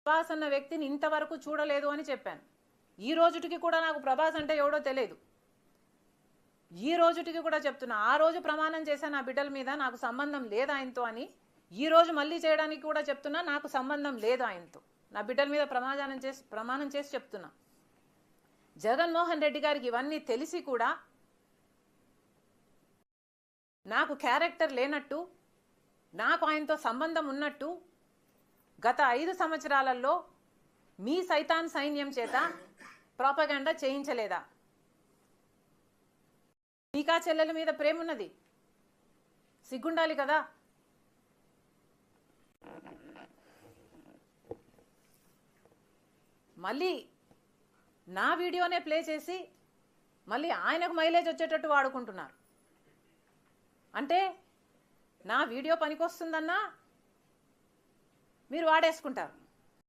ప్రభాస్ అన్న వ్యక్తిని ఇంతవరకు చూడలేదు అని చెప్పాను. ఈ రోజుటికి కూడా నాకు ప్రభాస్ అంటే ఎవడో తెలియదు. ఈ రోజుటికి కూడా చెప్తున్నా. ఆ రోజు ప్రమాణం చేశా నా బిడ్డల మీద నాకు సంబంధం లేదు ఆయనతో అని. ఈ రోజు మళ్ళీ చేయడానికి కూడా చెప్తున్నా నాకు సంబంధం లేదు ఆయనతో. నా బిడ్డల మీద ప్రమాణం చేసి చెప్తున్నా. జగన్మోహన్ రెడ్డి గారికి ఇవన్నీ తెలిసి కూడా నాకు క్యారెక్టర్ లేనట్టు, నాకు ఆయనతో సంబంధం ఉన్నట్టు గత 5 సంవత్సరాలలో మీ సైతాన్ సైన్యం చేత ప్రాపగాండా చేయించలేదా? మీకా చెల్లెల మీద ప్రేమ ఉన్నది, సిగ్గుండాలి కదా. మళ్ళీ నా వీడియోనే ప్లే చేసి మళ్ళీ ఆయనకు మైలేజ్ వచ్చేటట్టు వాడుకుంటున్నారు. అంటే నా వీడియో పనికొస్తుందన్నా మీరు వాడేసుకుంటారు.